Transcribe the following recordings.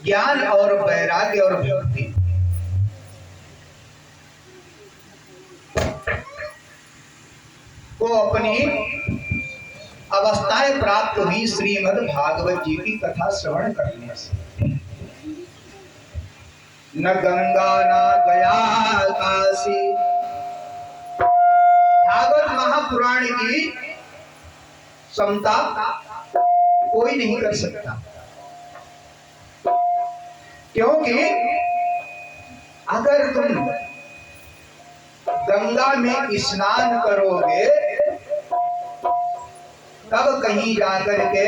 ज्ञान और वैराग्य और भक्ति को अपनी अवस्थाएं प्राप्त हुई श्रीमद् भागवत जी की कथा श्रवण करने से। न गंगा न गया काशी, भागवत महापुराण की समता कोई नहीं कर सकता, क्योंकि अगर तुम गंगा में स्नान करोगे तब कहीं जाकर के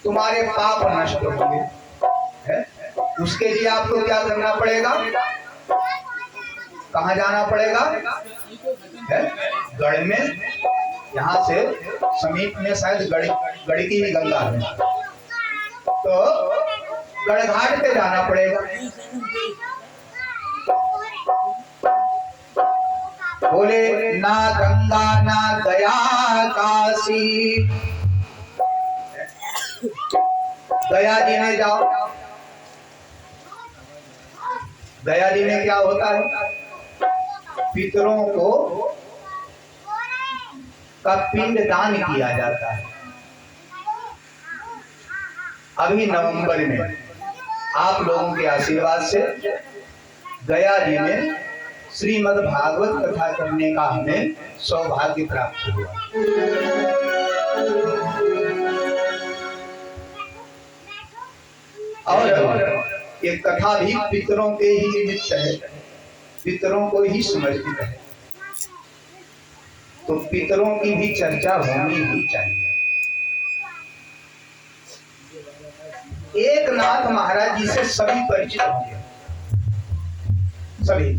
तुम्हारे पाप नष्ट होंगे। उसके लिए आपको क्या करना पड़ेगा? कहाँ जाना पड़ेगा? गढ़ में, यहाँ से समीप में शायद गढ़ की ही गंगा है, तो गढ़ घाट पे जाना पड़ेगा। बोले ना गंगा ना गया काशी, गया जी में जाओ। गया जी में क्या होता है? पितरों को का पिंड दान किया जाता है। अभी नवंबर में आप लोगों के आशीर्वाद से गया जी में श्रीमद् भागवत कथा करने का हमें सौभाग्य प्राप्त हुआ। और ये कथा भी पितरों के ही निमित्त है, पितरों को ही समर्पित है, तो पितरों की भी चर्चा होनी ही चाहिए। एक नाथ महाराज जी से सभी परिचित होंगे, सभी।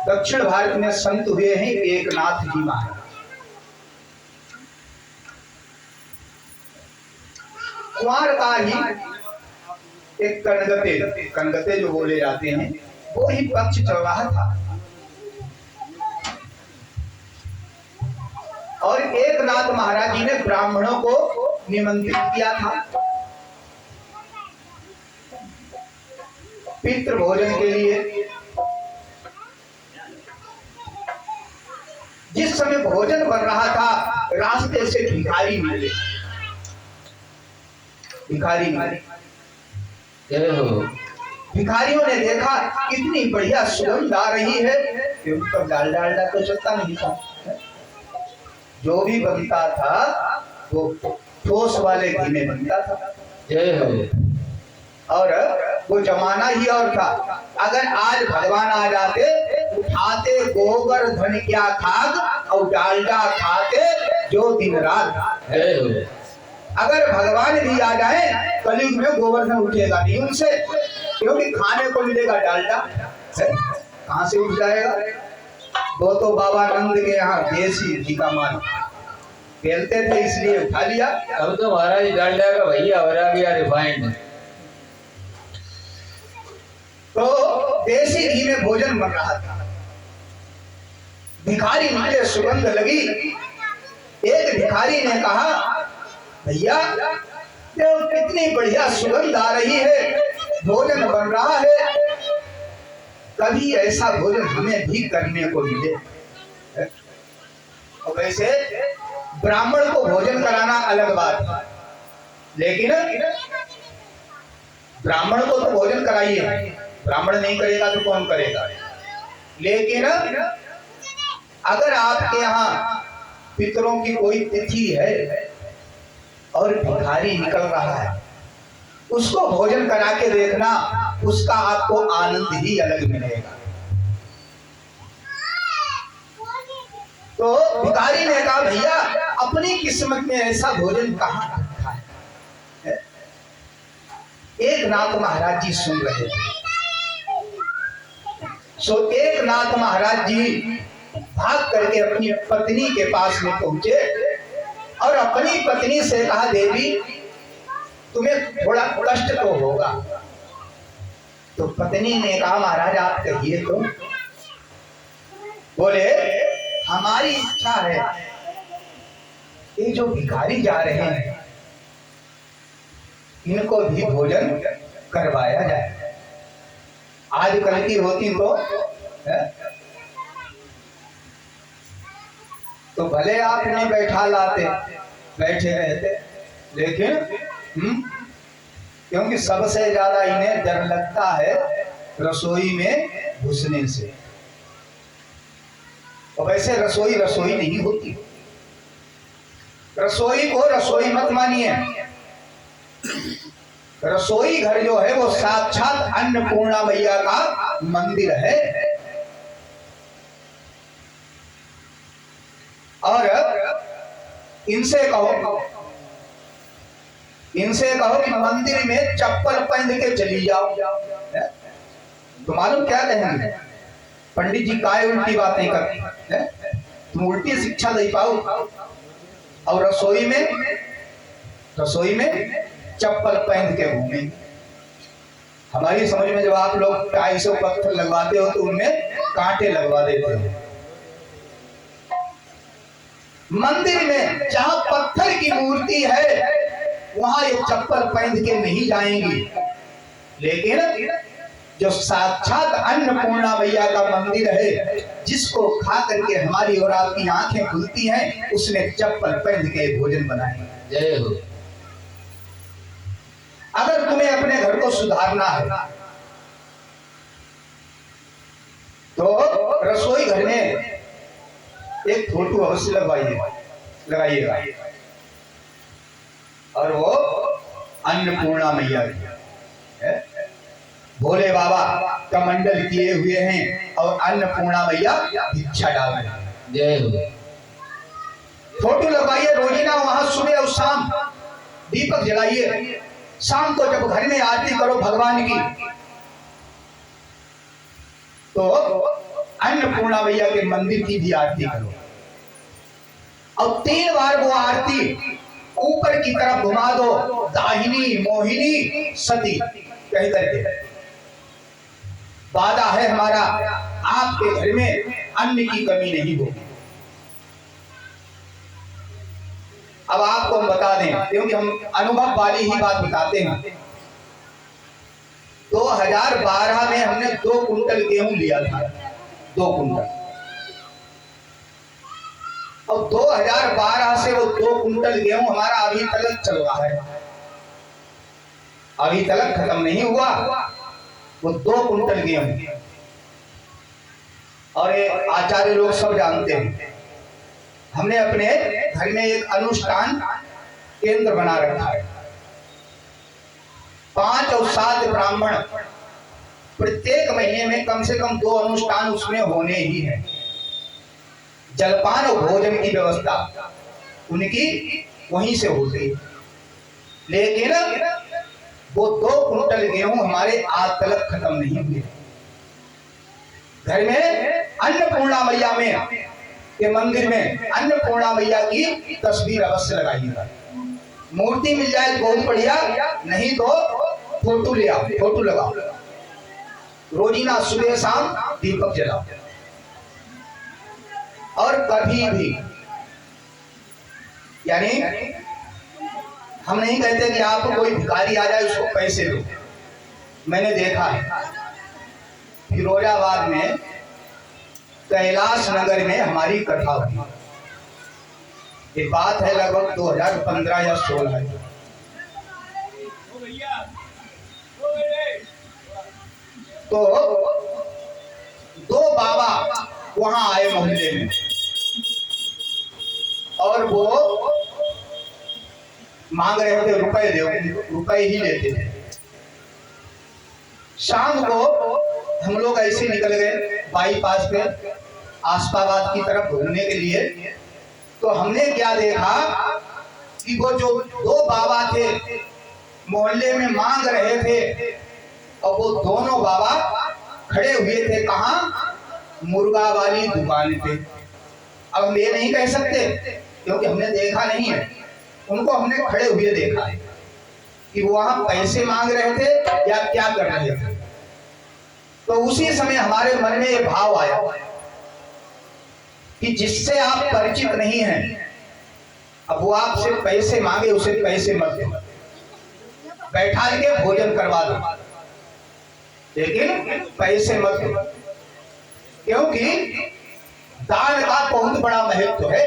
दक्षिण भारत में संत हुए हैं एक नाथ जी महाराज। कुमार का ही एक कनगते जो बोले जाते हैं, वो ही पक्ष चल रहा था। और एक नाथ महाराज जी ने ब्राह्मणों को निमंत्रित किया था पितृ भोजन के लिए। जिस समय भोजन बन रहा था, रास्ते से भिखारी मिले। भिखारियों ने देखा कितनी बढ़िया सुगंध आ रही है, क्योंकि डालडा तो चलता नहीं था, जो भी बनता था वो ठोस वाले घी में बनता था। जय हो। और वो जमाना ही और था। अगर आज भगवान आ जाते, उठाते गोबर धन क्या खाग और डालडा खाते जो दिन रात। जय हो। अगर भगवान भी आ जाए, कलयुग में गोवर्धन उठेगा नहीं उनसे, क्योंकि खाने को मिलेगा डालडा, कहां से उठ जाएगा? वो तो बाबा नंद के यहाँ देसी घी का माल खेलते थे, इसलिए उठा लिया। अब तो महाराज डालडा का भैया हो गया रिफाइंड। तो देसी घी में भोजन बन रहा था, भिखारी मुझे सुगंध लगी। एक भिखारी ने कहा, भैया कितनी बढ़िया सुगंध आ रही है, भोजन बन रहा है, कभी ऐसा भोजन हमें भी करने को मिले। और वैसे ब्राह्मण को भोजन कराना अलग बात है, लेकिन ब्राह्मण को तो भोजन कराइए, ब्राह्मण नहीं करेगा तो कौन करेगा? लेकिन अगर आपके यहाँ पितरों की कोई तिथि है और भिखारी निकल रहा है, उसको भोजन करा के देखना, उसका आपको आनंद ही अलग मिलेगा। तो भिखारी ने कहा, भैया अपनी किस्मत में ऐसा भोजन कहाँ रखा है? एक नाथ महाराज जी सुन रहे थे। एक नाथ महाराज जी भाग करके अपनी पत्नी के पास में पहुंचे और अपनी पत्नी से कहा, देवी तुम्हें थोड़ा कष्ट तो होगा। तो पत्नी ने कहा, महाराज आप कहिए तो। बोले, हमारी इच्छा है ये जो भिखारी जा रहे हैं इनको भी भोजन करवाया जाए। आजकल की होती तो भले आप नहीं बैठा लाते, बैठे रहते, लेकिन क्योंकि सबसे ज्यादा इन्हें डर लगता है रसोई में घुसने से। और वैसे रसोई रसोई नहीं होती। रसोई को रसोई मत मानिए। रसोई घर जो है वो साक्षात अन्नपूर्णा मैया का मंदिर है। और इनसे कहो कि मंदिर में चप्पल पहन के चली जाओ, तो मालूम क्या कहेंगे? पंडित जी काय उल्टी बातें करते, तुम उल्टी शिक्षा दे पाओ। और रसोई में चप्पल पहन के घूमे। हमारी समझ में जब आप लोग टाइल्स और पत्थर लगवाते हो तो उनमें कांटे लगवा देते हो। मंदिर में जहां पत्थर की मूर्ति है वहां ये चप्पल पहन के नहीं जाएंगी, लेकिन जो साक्षात अन्नपूर्णा मैया का मंदिर है, जिसको खा करके हमारी और आपकी आंखें खुलती हैं, उसने चप्पल पहन के भोजन बनाए। जय हो। अगर तुम्हें अपने घर को सुधारना है तो रसोई घर में एक फोटो अवश्य लगाइएगा, और वो अन्नपूर्णा मैया की है। भोले बाबा कमंडल किए हुए हैं और अन्नपूर्णा मैया भिक्षा डाल रहे हैं। जय हो। फोटो लगवाइए रोजीना, वहां सुबह और शाम दीपक जलाइए। शाम को जब घर में आरती करो भगवान की, तो अन्नपूर्णा मैया के मंदिर की भी आरती करो, और 3 बार वो आरती ऊपर की तरफ घुमा दो, दाहिनी मोहिनी सती कह करके। वादा है हमारा, आपके घर में अन्न की कमी नहीं होगी। अब आपको हम बता दें, क्योंकि हम अनुभव वाली ही बात बताते हैं। 2012 में हमने 2 कुंटल गेहूं लिया था, 2 कुंटल, और 2012 से वो 2 कुंटल गेहूं हमारा अभी तक चल रहा है, अभी तक खत्म नहीं हुआ वो 2 कुंटल गेहूं। और ये आचार्य लोग सब जानते हैं, हमने अपने घर में एक अनुष्ठान केंद्र बना रखा है। 5 और 7 ब्राह्मण प्रत्येक महीने में कम से कम 2 अनुष्ठान उसमें होने ही हैं। जलपान और भोजन की व्यवस्था उनकी वहीं से होती है, लेकिन वो 2 कुंटल गेहूं हमारे आज तक खत्म नहीं हुए। घर में अन्नपूर्णा मैया में के मंदिर में अन्नपूर्णा मैया की तस्वीर अवश्य लगाइएगा। मूर्ति मिल जाए बहुत बढ़िया, नहीं तो फोटो ले आओ, फोटो लगाओ। रोजीना सुबह शाम दीपक जलाओ। और कभी भी, यानी हम नहीं कहते कि आपको कोई भिखारी आ जाए उसको पैसे दो। मैंने देखा है फिरोजाबाद में कैलाश नगर में हमारी कथा हुई। ये बात है लगभग 2015 या 16। तो 2 बाबा वहां आए मोहल्ले में, और वो मांग रहे थे रुपए दो, रुपए ही लेते थे। शाम को हम लोग ऐसे निकल गए बाईपास पे आसपाबाद की तरफ घूमने के लिए। तो हमने क्या देखा कि वो जो 2 बाबा थे मोहल्ले में मांग रहे थे, और वो दोनों बाबा खड़े हुए थे कहाँ? मुर्गा वाली दुकान पे। अब हम ये नहीं कह सकते क्योंकि हमने देखा नहीं है, उनको हमने खड़े हुए देखा है कि वो वहां पैसे मांग रहे थे या क्या कर रहे थे। तो उसी समय हमारे मन में ये भाव आया कि जिससे आप परिचित नहीं हैं अब वो आपसे पैसे मांगे, उसे पैसे मत दो, बैठा के भोजन करवा दो, लेकिन पैसे मत दो, क्योंकि दान का बहुत बड़ा महत्व है।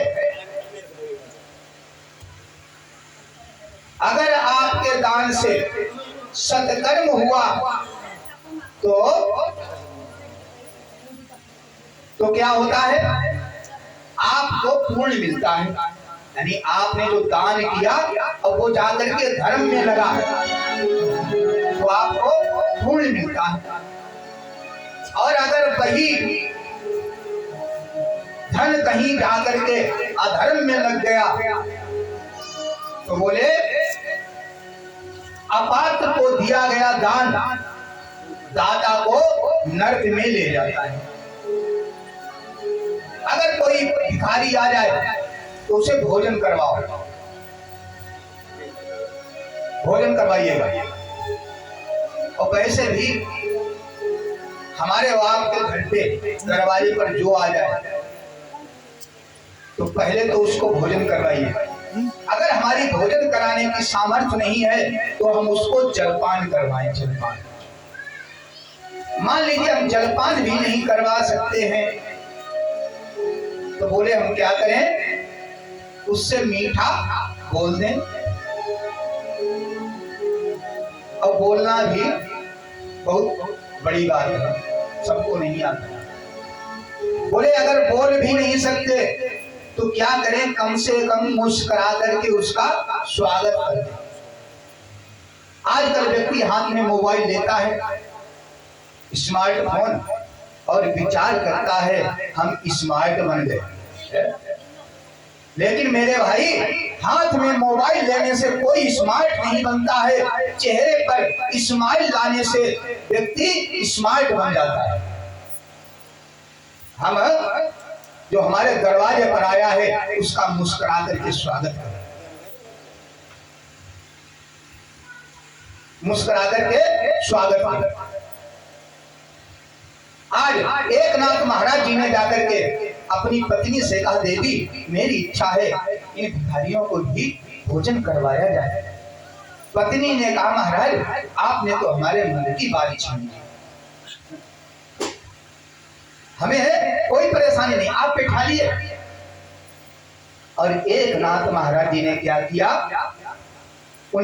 अगर आपके दान से सत्कर्म हुआ तो क्या होता है, आपको पुण्य मिलता है। यानी आपने जो दान किया और वो जाकर के धर्म में लगा तो आपको पुण्य मिलता है। और अगर वही धन कहीं जाकर के अधर्म में लग गया तो बोले अपात्र को दिया गया दान दाता को नरक में ले जाता है। अगर कोई भिखारी आ जाए तो उसे भोजन करवाओ, भोजन करवाइएगा। और वैसे भी हमारे बाप के घर पे दरवाजे पर जो आ जाए तो पहले तो उसको भोजन करवाइए। अगर हमारी भोजन कराने की सामर्थ्य नहीं है तो हम उसको जलपान करवाएं। जलपान, मान लीजिए हम जलपान भी नहीं करवा सकते हैं तो बोले हम क्या करें, उससे मीठा बोल दें। और बोलना भी बहुत बड़ी बात है, सबको नहीं आता। बोले अगर बोल भी नहीं सकते तो क्या करें, कम से कम मुस्कुरा करके उसका स्वागत करें। आजकल व्यक्ति हाथ में मोबाइल लेता है, स्मार्टफोन, और विचार करता है हम स्मार्ट बन गए। लेकिन मेरे भाई, हाथ में मोबाइल लेने से कोई स्मार्ट नहीं बनता है, चेहरे पर स्माइल लाने से व्यक्ति स्मार्ट बन जाता है। हम जो हमारे दरवाजे पर आया है उसका मुस्कुरा करके स्वागत करें, मुस्कुरा करके स्वागत करें। आज एक नाथ महाराज जी ने जाकर के अपनी पत्नी से कहा, देवी मेरी इच्छा है इन भिखारियों को भी भोजन करवाया जाए। पत्नी ने कहा, महाराज आपने तो हमारे मन की बात छीनी, हमें कोई परेशानी नहीं, आप बैठा लिए। और एक नाथ महाराज जी ने क्या किया,